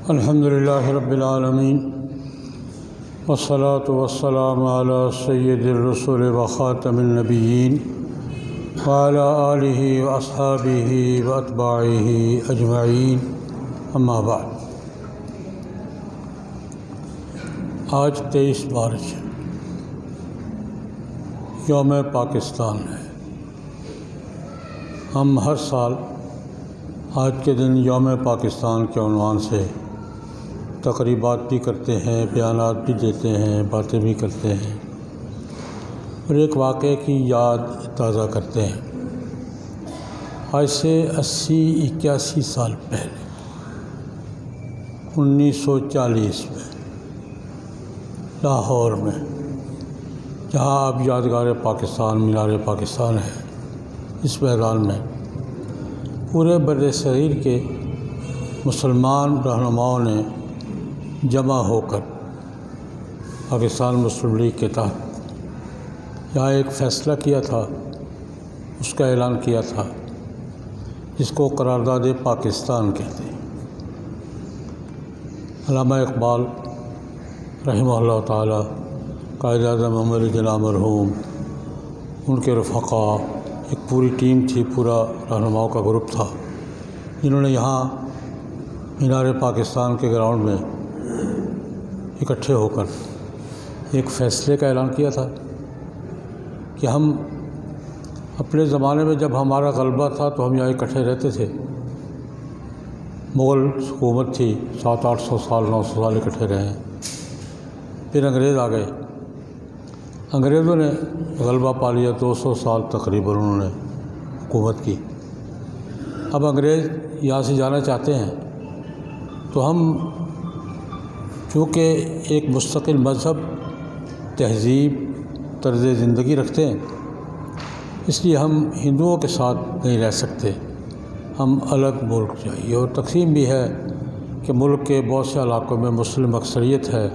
الحمد للہ رب العالمین والصلاة والسلام علی سید الرسل وخاتم النبیین وعلی آلہ واصحابہ واتباعہ اجمعین اما بعد۔ آج 23 مارچ یوم پاکستان ہے۔ ہم ہر سال آج کے دن یوم پاکستان کے عنوان سے تقریبات بھی کرتے ہیں، بیانات بھی دیتے ہیں، باتیں بھی کرتے ہیں اور ایک واقعے کی یاد تازہ کرتے ہیں۔ آج سے 80-81 سال پہلے 1940 میں لاہور میں، جہاں اب یادگار پاکستان مینار پاکستان ہے، اس میدان میں پورے بر صغیر کے مسلمان رہنماؤں نے جمع ہو کر پاکستان مسلم لیگ کے تحت یہاں ایک فیصلہ کیا تھا، اس کا اعلان کیا تھا، جس کو قرارداد پاکستان کہتے ہیں۔ علامہ اقبال رحمہ اللہ تعالی، قائد اعظم عمر جناح مرحوم، ان کے رفقا، ایک پوری ٹیم تھی، پورا رہنماؤں کا گروپ تھا، جنہوں نے یہاں مینار پاکستان کے گراؤنڈ میں اکٹھے ہو کر ایک فیصلے کا اعلان کیا تھا کہ ہم اپنے زمانے میں جب ہمارا غلبہ تھا تو ہم یہاں اکٹھے رہتے تھے، مغل حکومت تھی، 700-800 سال 900 سال اکٹھے رہے ہیں، پھر انگریز آ گئے، انگریزوں نے غلبہ پا لیا، 200 سال تقریباً انہوں نے حکومت کی۔ اب انگریز یہاں سے جانا چاہتے ہیں تو ہم چونکہ ایک مستقل مذہب، تہذیب، طرز زندگی رکھتے ہیں، اس لیے ہم ہندوؤں کے ساتھ نہیں رہ سکتے، ہم الگ ملک چاہیے۔ اور تقسیم بھی ہے کہ ملک کے بہت سے علاقوں میں مسلم اکثریت ہے،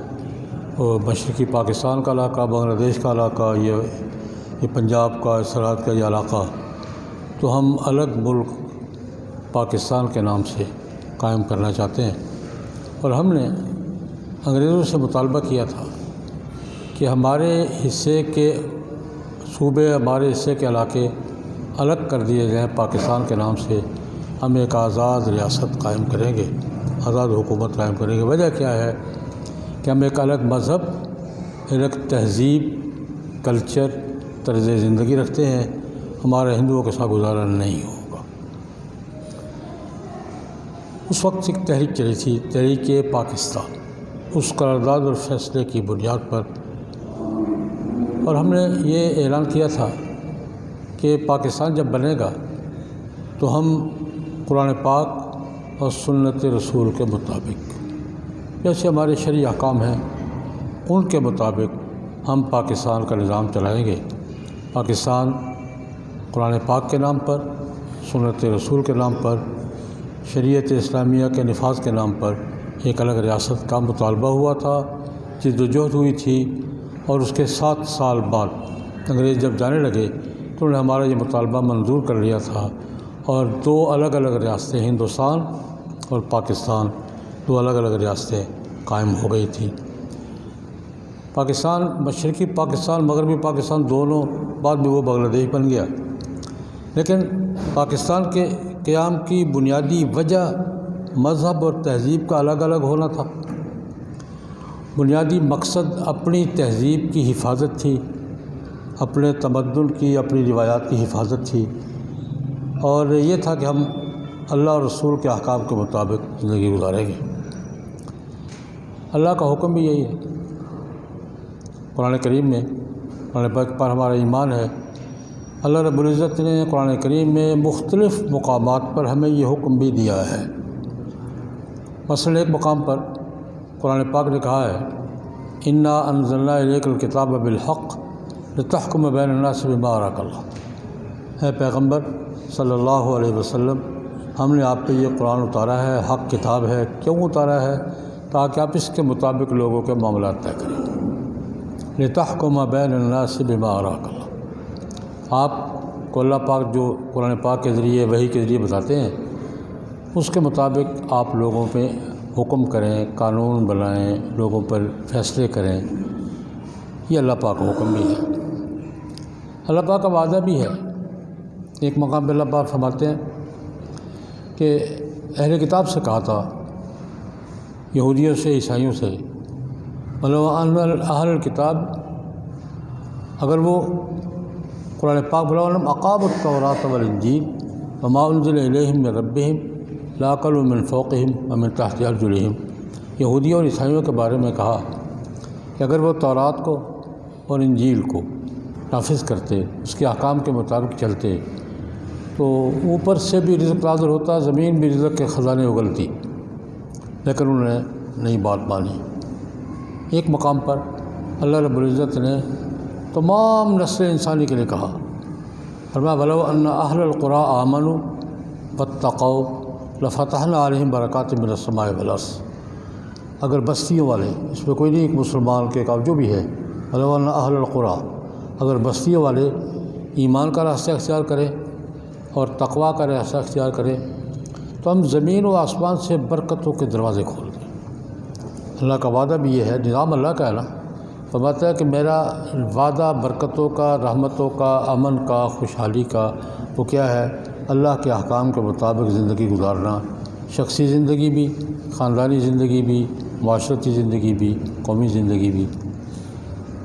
اور مشرقی پاکستان کا علاقہ، بنگلہ دیش کا علاقہ، یہ پنجاب کا سرحد کا یہ علاقہ، تو ہم الگ ملک پاکستان کے نام سے قائم کرنا چاہتے ہیں۔ اور ہم نے انگریزوں سے مطالبہ کیا تھا کہ ہمارے حصے کے صوبے، ہمارے حصے کے علاقے الگ کر دیے جائیں پاکستان کے نام سے، ہم ایک آزاد ریاست قائم کریں گے، آزاد حکومت قائم کریں گے۔ وجہ کیا ہے کہ ہم ایک الگ مذہب، الگ تہذیب، کلچر، طرز زندگی رکھتے ہیں، ہمارا ہندوؤں کے ساتھ گزارا نہیں ہوگا۔ اس وقت ایک تحریک چلی تھی، تحریک پاکستان، اس قرارداد اور فیصلے کی بنیاد پر، اور ہم نے یہ اعلان کیا تھا کہ پاکستان جب بنے گا تو ہم قرآن پاک اور سنت رسول کے مطابق، جیسے ہمارے شرعی احکام ہیں ان کے مطابق ہم پاکستان کا نظام چلائیں گے۔ پاکستان قرآن پاک کے نام پر، سنت رسول کے نام پر، شریعت اسلامیہ کے نفاذ کے نام پر ایک الگ ریاست کا مطالبہ ہوا تھا، جدوجہد ہوئی تھی، اور اس کے 7 سال بعد انگریز جب جانے لگے تو انہوں نے ہمارا یہ مطالبہ منظور کر لیا تھا، اور 2 الگ الگ ریاستیں، ہندوستان اور پاکستان، 2 الگ الگ ریاستیں قائم ہو گئی تھیں۔ پاکستان، مشرقی پاکستان، مغربی پاکستان، دونوں بعد میں وہ بنگلہ دیش بن گیا، لیکن پاکستان کے قیام کی بنیادی وجہ مذہب اور تہذیب کا الگ الگ ہونا تھا۔ بنیادی مقصد اپنی تہذیب کی حفاظت تھی، اپنے تمدن کی، اپنی روایات کی حفاظت تھی، اور یہ تھا کہ ہم اللہ اور رسول کے احکام کے مطابق زندگی گزاریں گے۔ اللہ کا حکم بھی یہی ہے، قرآن کریم میں، قرآن پاک پر ہمارا ایمان ہے۔ اللہ رب العزت نے قرآن کریم میں مختلف مقامات پر ہمیں یہ حکم بھی دیا ہے۔ مثلا ایک مقام پر قرآن پاک نے کہا ہے، انا انزلنا الیک الکتاب بالحق لتحکم بین الناس بما اراک اللہ۔ اے پیغمبر صلی اللہ علیہ وسلم، ہم نے آپ پہ یہ قرآن اتارا ہے، حق کتاب ہے۔ کیوں اتارا ہے؟ تاکہ آپ اس کے مطابق لوگوں کے معاملات طے کریں۔ لتحکم بین الناس بما اراک اللہ، آپ کو اللہ پاک جو قرآن پاک کے ذریعے، وحی کے ذریعے بتاتے ہیں، اس کے مطابق آپ لوگوں پہ حکم کریں، قانون بنائیں، لوگوں پر فیصلے کریں، یہ اللہ پاک کا حکم بھی ہے، اللہ پاک کا وعدہ بھی ہے۔ ایک مقام پہ اللہ پاک فرماتے ہیں کہ اہل کتاب سے کہا تھا، یہودیوں سے، عیسائیوں سے، وَلَوْ أَنَّ أَهْلَ الْكِتَابِ، اگر وہ قرآن پاک بلّہ أَقَامُوا التَّوْرَاةَ وَالْإِنْجِيلَ وَمَا أُنزِلَ إِلَيْهِمْ مِنْ رَبِّهِمْ لَأَكَلُوا مِنْ فَوْقِهِمْ وَمِنْ تَحْتِ أَرْجُلِهِمْ، یہودیوں اور عیسائیوں کے بارے میں کہا کہ اگر وہ تورات کو اور انجیل کو نافذ کرتے، اس کے احکام کے مطابق چلتے، تو اوپر سے بھی رزق نازل ہوتا، زمین بھی رزق کے خزانے اگلتی، لیکن انہوں نے نہیں بات مانی۔ ایک مقام پر اللہ رب العزت نے تمام نسل انسانی کے لیے کہا، فرمایا وَلَوْ أَنَّ أَهْلَ الْقُرَىٰ آمَنُوا وَاتَّقَوْا لَفَتَحْنَا عَلَيْهِمْ بَرَكَاتٍ مِّنَ السَّمَاءِ وَالْأَرْضِ، اگر بستیوں والے، اس میں کوئی نہیں، ایک مسلمان کے جو بھی ہے، وَلَوْ أَنَّ أَهْلَ الْقُرَىٰ، اگر بستیوں والے ایمان کا راستہ اختیار کرے اور تقویٰ کا راستہ اختیار کرے تو ہم زمین و آسمان سے برکتوں کے دروازے کھول دیں۔ اللہ کا وعدہ بھی یہ ہے، نظام اللہ کا ہے نا، فرماتا ہے کہ میرا وعدہ برکتوں کا، رحمتوں کا، امن کا، خوشحالی کا، وہ کیا ہے؟ اللہ کے احکام کے مطابق زندگی گزارنا، شخصی زندگی بھی، خاندانی زندگی بھی، معاشرتی زندگی بھی، قومی زندگی بھی۔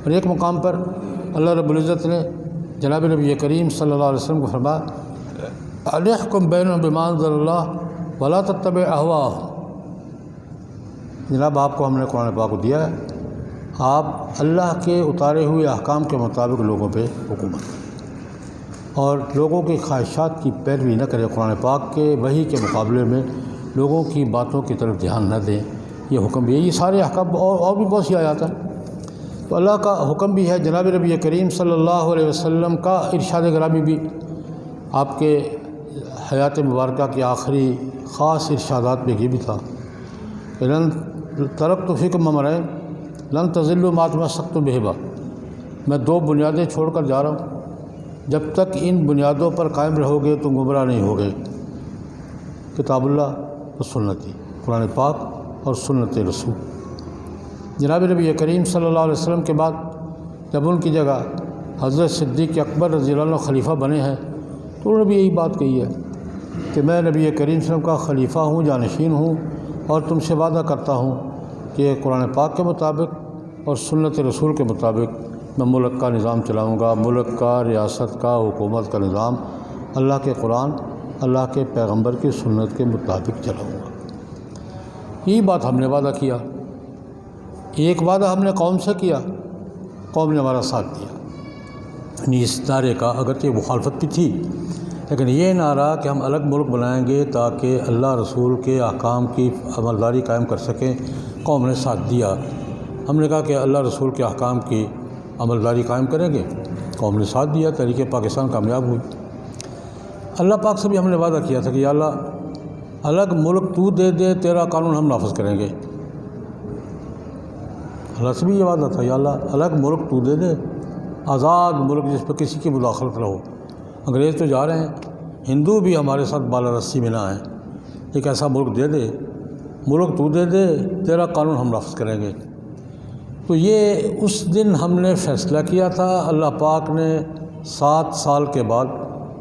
اور ایک مقام پر اللہ رب العزت نے جناب نبی کریم صلی اللہ علیہ وسلم کو فرمایا اَنِحْكُمْ بَيْنَهُمْ بِمَا أَنزَلَ اللَّهُ وَلَا تَتَّبِعْ أَهْوَاءَهُمْ، جناب آپ کو ہم نے قرآن پاک کو دیا ہے، آپ اللہ کے اتارے ہوئے احکام کے مطابق لوگوں پہ حکومت کریں اور لوگوں کی خواہشات کی پیروی نہ کریں، قرآن پاک کے وحی کے مقابلے میں لوگوں کی باتوں کی طرف دھیان نہ دیں۔ یہ حکم بھی ہے، یہ سارے احکام اور بھی بہت سی آیات ہیں۔ تو اللہ کا حکم بھی ہے، جناب نبی کریم صلی اللہ علیہ وسلم کا ارشاد گرامی بھی، آپ کے حیات مبارکہ کے آخری خاص ارشادات میں یہ بھی تھا کہ لن ترکت فیکم امرین لن تضلوا ما تمسکتم بہما، میں دو بنیادیں چھوڑ کر جا رہا ہوں، جب تک ان بنیادوں پر قائم رہو گے تو گمراہ نہیں ہوگے، کتاب اللہ و سنتی، قرآن پاک اور سنت رسول۔ جناب نبی کریم صلی اللہ علیہ وسلم کے بعد جب ان کی جگہ حضرت صدیق اکبر رضی اللہ عنہ خلیفہ بنے ہیں تو انہوں نے بھی یہی بات کہی ہے کہ میں نبی کریم صلی اللہ علیہ وسلم کا خلیفہ ہوں، جانشین ہوں، اور تم سے وعدہ کرتا ہوں کہ قرآن پاک کے مطابق اور سنت رسول کے مطابق میں ملک کا نظام چلاؤں گا، ملک کا، ریاست کا، حکومت کا نظام اللہ کے قرآن، اللہ کے پیغمبر کی سنت کے مطابق چلاؤں گا۔ یہی بات ہم نے وعدہ کیا، ایک وعدہ ہم نے قوم سے کیا، قوم نے ہمارا ساتھ دیا، یعنی اس نعرے کا اگرچہ مخالفت بھی تھی لیکن یہ نعرہ کہ ہم الگ ملک بنائیں گے تاکہ اللہ رسول کے احکام کی عملداری قائم کر سکیں، قوم نے ساتھ دیا۔ ہم نے کہا کہ اللہ رسول کے احکام کی عملداری قائم کریں گے، قوم نے ساتھ دیا، تحریک پاکستان کامیاب ہوئی۔ اللہ پاک سے بھی ہم نے وعدہ کیا تھا کہ یا اللہ الگ ملک تو دے دے، تیرا قانون ہم نافذ کریں گے۔ اللہ سے بھی یہ وعدہ تھا، یا اللہ الگ ملک تو دے دے، آزاد ملک جس پہ کسی کی مداخلت نہ ہو۔ انگریز تو جا رہے ہیں، ہندو بھی ہمارے ساتھ بالا رسی میں نہ آئیں، ایک ایسا ملک دے دے، ملک تو دے دے، تیرا قانون ہم نافذ کریں گے۔ تو یہ اس دن ہم نے فیصلہ کیا تھا، اللہ پاک نے 7 سال کے بعد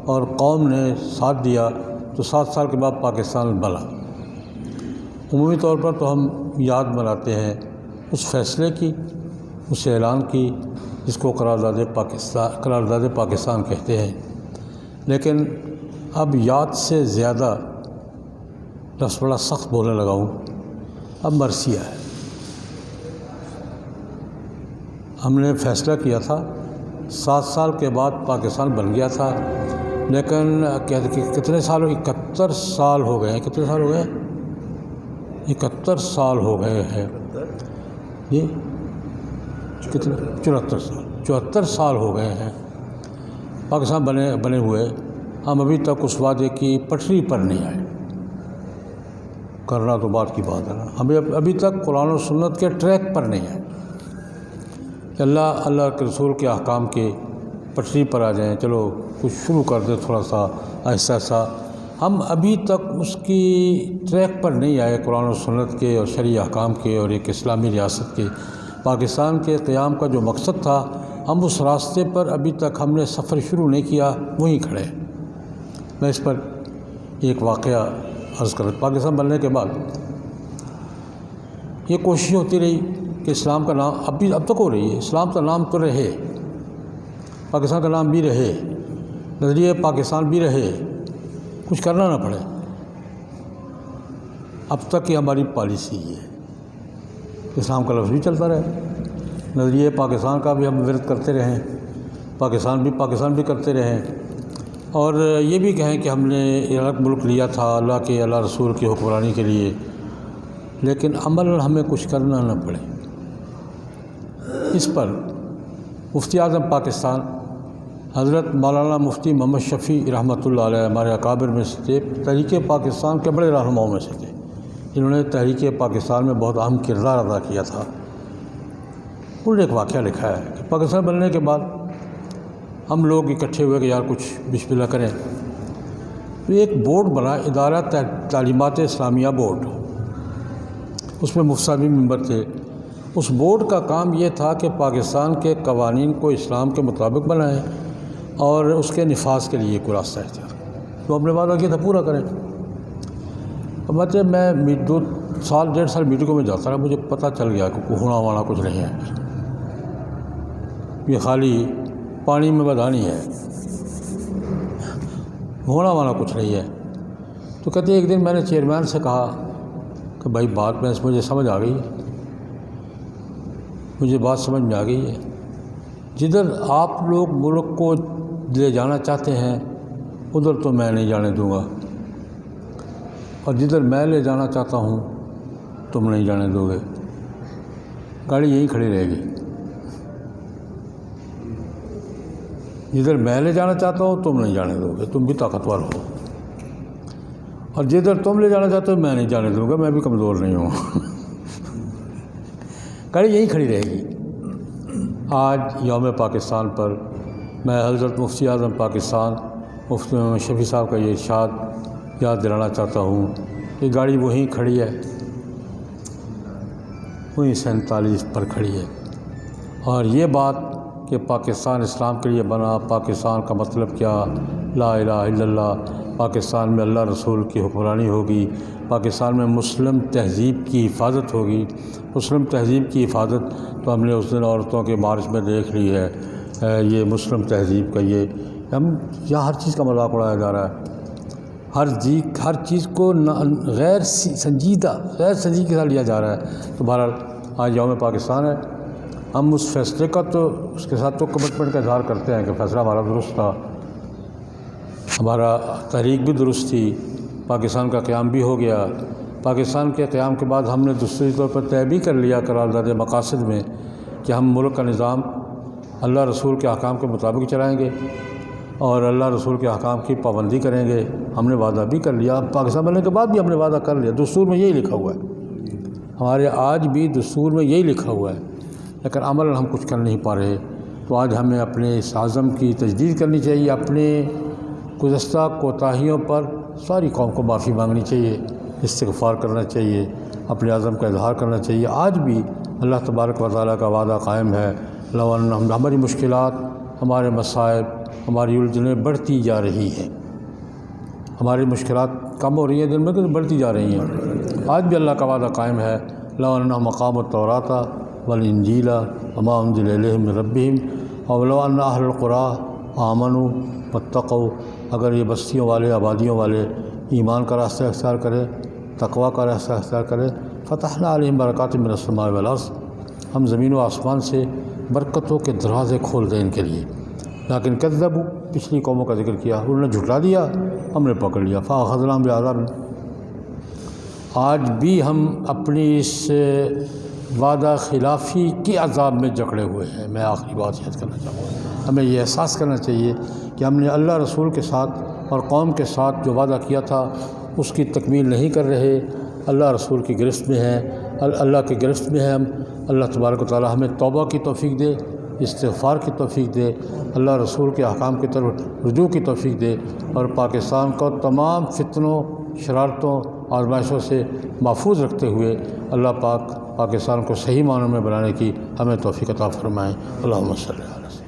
اور قوم نے ساتھ دیا تو 7 سال کے بعد پاکستان بنا۔ عمومی طور پر تو ہم یاد مناتے ہیں اس فیصلے کی، اس اعلان کی جس کو قرارداد پاکستان کہتے ہیں، لیکن اب یاد سے زیادہ لفظ بڑا سخت بولنے لگا ہوں، اب مرثیہ ہے۔ ہم نے فیصلہ کیا تھا 7 سال کے بعد پاکستان بن گیا تھا، لیکن کتنے سال 71 سال ہو گئے ہیں، کتنے سال ہو گئے؟ 71 سال ہو گئے ہیں، یہ کتنے 74 سال ہو گئے ہیں پاکستان بنے ہوئے، ہم ابھی تک اس وعدے کی پٹری پر نہیں آئے۔ کرنا تو بات کی بات ہے نا، ہمیں ابھی تک قرآن و سنت کے ٹریک پر نہیں آئے کہ اللہ کے رسول کے احکام کے پٹری پر آ جائیں، چلو کچھ شروع کر دیں، تھوڑا سا آہستہ آہستہ ہم ابھی تک اس کی ٹریک پر نہیں آئے، قرآن و سنت کے اور شرعی احکام کے اور ایک اسلامی ریاست کے پاکستان کے قیام کا جو مقصد تھا، ہم اس راستے پر ابھی تک ہم نے سفر شروع نہیں کیا، وہیں کھڑے۔ میں اس پر ایک واقعہ عرض کر، پاکستان بننے کے بعد یہ کوشش ہوتی رہی کہ اسلام کا نام اب تک ہو رہی ہے، اسلام کا نام تو رہے، پاکستان کا نام بھی رہے، نظریہ پاکستان بھی رہے، کچھ کرنا نہ پڑے۔ اب تک یہ ہماری پالیسی ہے، اسلام کا لفظ بھی چلتا رہے، نظریہ پاکستان کا بھی ہم ورد کرتے رہیں، پاکستان بھی کرتے رہیں، اور یہ بھی کہیں کہ ہم نے یہ الگ ملک لیا تھا اللہ رسول کی حکمرانی کے لیے، لیکن عمل ہمیں کچھ کرنا نہ پڑے۔ اس پر مفتی اعظم پاکستان حضرت مولانا مفتی محمد شفیع رحمۃ اللہ علیہ ہمارے اکابر میں سے تھے، تحریک پاکستان کے بڑے رہنماؤں میں سے تھے، جنہوں نے تحریک پاکستان میں بہت اہم کردار ادا کیا تھا۔ انہوں نے ایک واقعہ لکھا ہے کہ پاکستان بننے کے بعد ہم لوگ اکٹھے ہوئے کہ یار کچھ بسم اللہ کریں، تو ایک بورڈ بنا، ادارہ تعلیمات اسلامیہ بورڈ، اس میں مفتی صاحب بھی ممبر تھے۔ اس بورڈ کا کام یہ تھا کہ پاکستان کے قوانین کو اسلام کے مطابق بنائیں اور اس کے نفاذ کے لیے کوئی راستہ اختیار کریں۔ تو ہم نے وعدہ کیا تھا پورا کریں۔ اب مطلب میں 1.5 سال میٹنگوں میں جاتا رہا، مجھے پتہ چل گیا کہ ہونا وانا کچھ نہیں ہے، یہ خالی پانی میں بدانی ہے، ہونا وانا کچھ نہیں ہے۔ تو کہتے ایک دن میں نے چیئرمین سے کہا کہ بھائی بات میں مجھے سمجھ آ گئی ہے، مجھے بات سمجھ میں آ گئی ہے، جدھر آپ لوگ ملک کو لے جانا چاہتے ہیں ادھر تو میں نہیں جانے دوں گا، اور جدھر میں لے جانا چاہتا ہوں تم نہیں جانے دو گے، گاڑی یہیں کھڑی رہے گی۔ جدھر میں لے جانا چاہتا ہوں تم نہیں جانے دو گے، تم بھی طاقتور ہو، اور جدھر تم لے جانا چاہتے ہو میں نہیں جانے دوں گا، میں بھی کمزور نہیں ہوں، گاڑی یہیں کھڑی رہے گی۔ آج یوم پاکستان پر میں حضرت مفتی اعظم پاکستان مفتی محمد شفیع صاحب کا یہ ارشاد یاد دلانا چاہتا ہوں کہ گاڑی وہیں کھڑی ہے، وہیں 47 پر کھڑی ہے، اور یہ بات کہ پاکستان اسلام کے لیے بنا، پاکستان کا مطلب کیا، لا الہ الا اللہ، پاکستان میں اللہ رسول کی حکمرانی ہوگی، پاکستان میں مسلم تہذیب کی حفاظت ہوگی۔ مسلم تہذیب کی حفاظت تو ہم نے اس دن عورتوں کے مارچ میں دیکھ لی ہے، یہ مسلم تہذیب کا یہ ہم یہاں ہر چیز کا مذاق اڑایا جا رہا ہے، ہر چیز کو غیر سنجیدہ کے ساتھ لیا جا رہا ہے۔ تو بہرحال آج یوم پاکستان ہے، ہم اس فیصلے کا تو اس کے ساتھ تو کمٹمنٹ کا اظہار کرتے ہیں کہ فیصلہ ہمارا درست تھا، ہمارا تحریک بھی درست تھی، پاکستان کا قیام بھی ہو گیا۔ پاکستان کے قیام کے بعد ہم نے دوسری طور پر طے بھی کر لیا قرارداد مقاصد میں کہ ہم ملک کا نظام اللہ رسول کے احکام کے مطابق چلائیں گے اور اللہ رسول کے احکام کی پابندی کریں گے۔ ہم نے وعدہ بھی کر لیا، پاکستان بننے کے بعد بھی ہم نے وعدہ کر لیا، دستور میں یہی لکھا ہوا ہے، ہمارے آج بھی دستور میں یہی لکھا ہوا ہے، لیکن عمل ہم کچھ کر نہیں پا رہے۔ تو آج ہمیں اپنے اس عزم کی تجدید کرنی چاہیے، اپنے گزشتہ کوتاہیوں پر ساری قوم کو معافی مانگنی چاہیے، استغفار کرنا چاہیے، اپنے عزم کا اظہار کرنا چاہیے۔ آج بھی اللہ تبارک و تعالیٰ کا وعدہ قائم ہے، ہماری مشکلات، ہمارے مصائب، ہماری الجھنیں بڑھتی جا رہی ہیں، ہماری مشکلات کم ہو رہی ہیں دن میں کہ بڑھتی جا رہی ہیں۔ آج بھی اللہ کا وعدہ قائم ہے، لو انہم اقاموا التوراۃ والانجیل وما انزل الیہم من ربہم ولو ان اہل القری آمنوا واتقوا، اگر یہ بستیوں والے، آبادیوں والے ایمان کا راستہ اختیار کرے، تقوی کا راستہ اختیار کرے، فتحنا علیہم برکات من السماء والارض، ہم زمین و آسمان سے برکتوں کے دروازے کھول دیں ان کے لیے۔ لیکن کذبوا، پچھلی قوموں کا ذکر کیا، انہوں نے جھٹلا دیا، ہم نے پکڑ لیا، فاخذناہم بعذاب۔ آج بھی ہم اپنی اس وعدہ خلافی کی عذاب میں جکڑے ہوئے ہیں۔ میں آخری بات یاد کرنا چاہوں گا، ہمیں یہ احساس کرنا چاہیے کہ ہم نے اللہ رسول کے ساتھ اور قوم کے ساتھ جو وعدہ کیا تھا اس کی تکمیل نہیں کر رہے، اللہ رسول کی گرفت میں ہیں، اللہ کی گرفت میں ہیں ہم۔ اللہ تبارک و تعالی ہمیں توبہ کی توفیق دے، استغفار کی توفیق دے، اللہ رسول کے احکام کی طرف رجوع کی توفیق دے، اور پاکستان کو تمام فتنوں، شرارتوں، آزمائشوں سے محفوظ رکھتے ہوئے اللہ پاک پاکستان کو صحیح معنوں میں بنانے کی ہمیں توفیق عطا فرمائیں۔ اللہم صلی علی وسلم۔